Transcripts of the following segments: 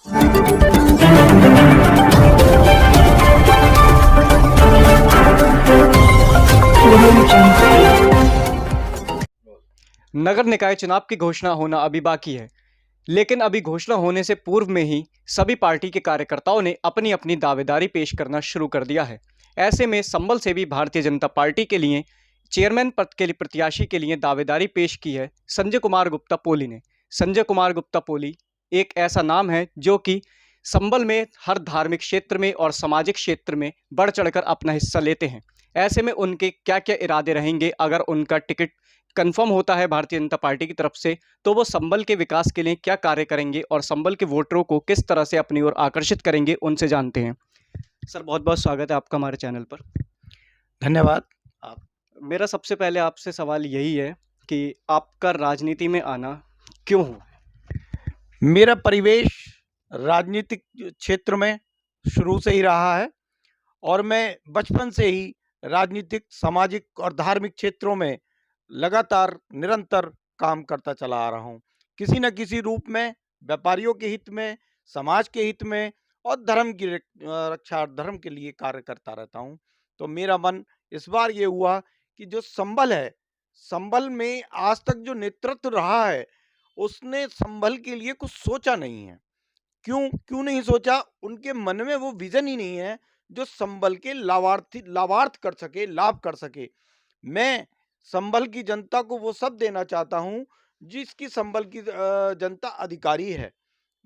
नगर निकाय चुनाव की घोषणा होना अभी बाकी है, लेकिन अभी घोषणा होने से पूर्व में ही सभी पार्टी के कार्यकर्ताओं ने अपनी अपनी दावेदारी पेश करना शुरू कर दिया है। ऐसे में संभल से भी भारतीय जनता पार्टी के लिए चेयरमैन पद के लिए प्रत्याशी के लिए दावेदारी पेश की है संजय कुमार गुप्ता पोली ने। संजय कुमार गुप्ता पोली एक ऐसा नाम है जो कि संभल में हर धार्मिक क्षेत्र में और सामाजिक क्षेत्र में बढ़ चढ़कर अपना हिस्सा लेते हैं। ऐसे में उनके क्या क्या इरादे रहेंगे अगर उनका टिकट कंफर्म होता है भारतीय जनता पार्टी की तरफ से, तो वो संभल के विकास के लिए क्या कार्य करेंगे और संभल के वोटरों को किस तरह से अपनी ओर आकर्षित करेंगे, उनसे जानते हैं। सर, बहुत बहुत स्वागत है आपका हमारे चैनल पर। धन्यवाद। आप मेरा सबसे पहले आपसे सवाल यही है कि आपका राजनीति में आना क्यों हुआ? मेरा परिवेश राजनीतिक क्षेत्र में शुरू से ही रहा है और मैं बचपन से ही राजनीतिक, सामाजिक और धार्मिक क्षेत्रों में लगातार निरंतर काम करता चला आ रहा हूँ। किसी न किसी रूप में व्यापारियों के हित में, समाज के हित में और धर्म की रक्षा और धर्म के लिए कार्य करता रहता हूँ। तो मेरा मन इस बार ये हुआ कि जो संभल है, संभल में आज तक जो नेतृत्व रहा है, उसने संभल के लिए कुछ सोचा नहीं है। क्यों क्यों नहीं सोचा? उनके मन में वो विजन ही नहीं है जो संभल के लाभार्थ कर सके, लाभ कर सके। मैं संभल की जनता को वो सब देना चाहता हूँ जिसकी संभल की जनता अधिकारी है।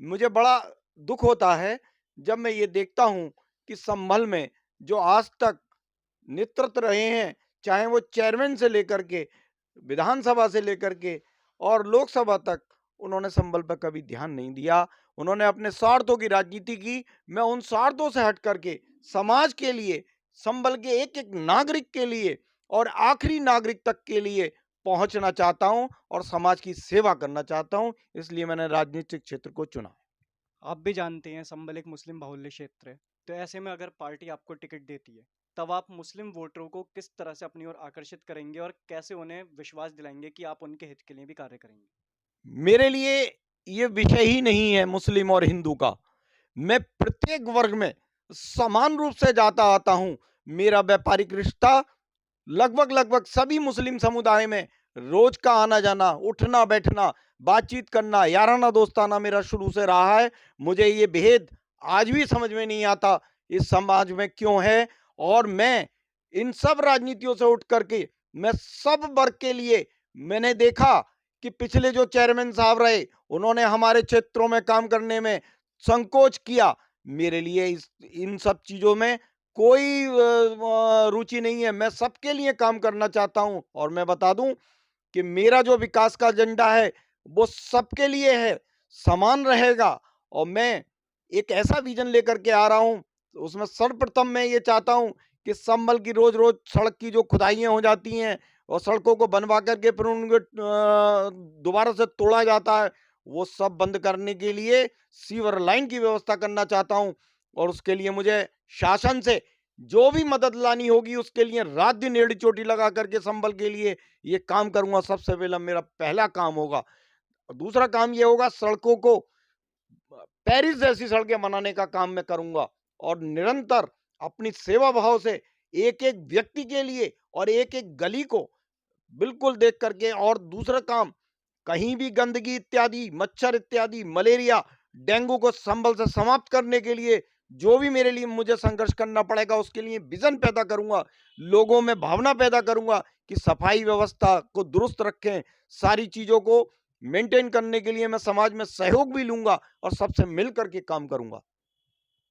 मुझे बड़ा दुख होता है जब मैं ये देखता हूँ कि संभल में जो आज तक नेतृत्व रहे हैं, चाहे वो चेयरमैन से लेकर के, विधानसभा से लेकर के और लोकसभा तक, उन्होंने संभल पर कभी ध्यान नहीं दिया। उन्होंने अपने स्वार्थों की राजनीति की। मैं उन स्वार्थों से हट करके समाज के लिए, संभल के एक एक नागरिक के लिए और आखिरी नागरिक तक के लिए पहुंचना चाहता हूं और समाज की सेवा करना चाहता हूं। इसलिए मैंने राजनीतिक क्षेत्र को चुना। आप भी जानते हैं संभल एक मुस्लिम बाहुल्य क्षेत्र है, तो ऐसे में अगर पार्टी आपको टिकट देती है, तब आप मुस्लिम वोटरों को किस तरह से अपनी ओर आकर्षित करेंगे और कैसे उन्हें विश्वास दिलाएंगे कि आप उनके हित के लिए भी कार्य करेंगे? मेरे लिए ये विषय ही नहीं है मुस्लिम और हिंदू का। मैं प्रत्येक वर्ग में समान रूप से जाता आता हूं। मेरा व्यापारिक रिश्ता लगभग लगभग सभी मुस्लिम समुदाय में रोज का आना जाना, उठना बैठना, बातचीत करना, याराना दोस्ताना मेरा शुरू से रहा है। मुझे ये भेद आज भी समझ में नहीं आता इस समाज में क्यों है। और मैं इन सब राजनीतियों से उठ करके मैं सब वर्ग के लिए, मैंने देखा कि पिछले जो चेयरमैन साहब रहे, उन्होंने हमारे क्षेत्रों में काम करने में संकोच किया। मेरे लिए इन सब चीजों में कोई रुचि नहीं है। मैं सबके लिए काम करना चाहता हूं और मैं बता दूं कि मेरा जो विकास का एजेंडा है वो सबके लिए है, समान रहेगा। और मैं एक ऐसा विजन लेकर के आ रहा हूं, उसमें सर्वप्रथम मैं ये चाहता हूं कि संभल की रोज रोज सड़क की जो खुदाइयां हो जाती हैं और सड़कों को बनवा करके फिर उनको दोबारा से तोड़ा जाता है, वो सब बंद करने के लिए सीवर लाइन की व्यवस्था करना चाहता हूं। और उसके लिए मुझे शासन से जो भी मदद लानी होगी, उसके लिए रात दिन एड़ी चोटी लगा करके संभल के लिए ये काम करूंगा। सबसे पहला मेरा पहला काम होगा। दूसरा काम ये होगा, सड़कों को पेरिस जैसी सड़कें बनाने का काम मैं करूंगा और निरंतर अपनी सेवा भाव से एक एक व्यक्ति के लिए और एक एक गली को बिल्कुल देख करके। और दूसरा काम, कहीं भी गंदगी इत्यादि, मच्छर इत्यादि, मलेरिया, डेंगू को संभल से समाप्त करने के लिए जो भी मेरे लिए मुझे संघर्ष करना पड़ेगा, उसके लिए विजन पैदा करूंगा। लोगों में भावना पैदा करूंगा कि सफाई व्यवस्था को दुरुस्त रखें। सारी चीजों को मेंटेन करने के लिए मैं समाज में सहयोग भी लूंगा और सबसे मिल करके काम करूंगा।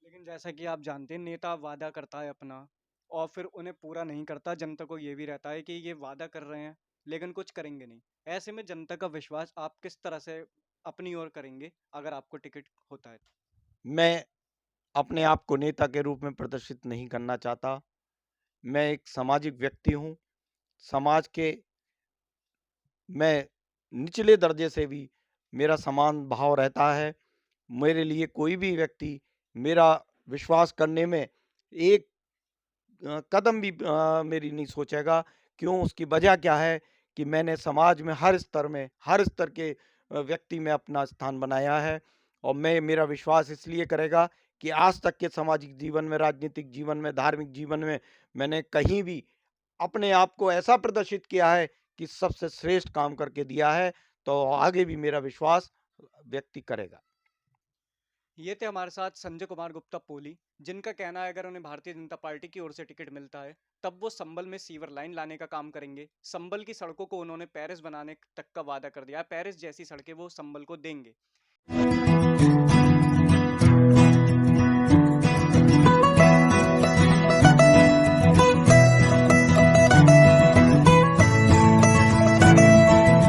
लेकिन जैसा कि आप जानते हैं, नेता वादा करता है अपना और फिर उन्हें पूरा नहीं करता। जनता को ये भी रहता है कि ये वादा कर रहे हैं लेकिन कुछ करेंगे नहीं। ऐसे में जनता का विश्वास आप किस तरह से अपनी ओर करेंगे अगर आपको टिकट होता है? मैं अपने आप को नेता के रूप में प्रदर्शित नहीं करना चाहता। मैं एक सामाजिक व्यक्ति हूँ। समाज के मैं निचले दर्जे से भी मेरा समान भाव रहता है। मेरे लिए कोई भी व्यक्ति मेरा विश्वास करने में एक कदम भी मेरी नहीं सोचेगा। क्यों? उसकी वजह क्या है कि मैंने समाज में हर स्तर के व्यक्ति में अपना स्थान बनाया है और मैं मेरा विश्वास इसलिए करेगा कि आज तक के सामाजिक जीवन में, राजनीतिक जीवन में, धार्मिक जीवन में मैंने कहीं भी अपने आप को ऐसा प्रदर्शित किया है कि सबसे श्रेष्ठ काम करके दिया है, तो आगे भी मेरा विश्वास व्यक्ति करेगा। ये थे हमारे साथ संजय कुमार गुप्ता पोली, जिनका कहना है अगर उन्हें भारतीय जनता पार्टी की ओर से टिकट मिलता है तब वो संभल में सीवर लाइन लाने का काम करेंगे। संभल की सड़कों को उन्होंने पेरिस बनाने तक का वादा कर दिया है, पेरिस जैसी सड़कें वो संभल को देंगे।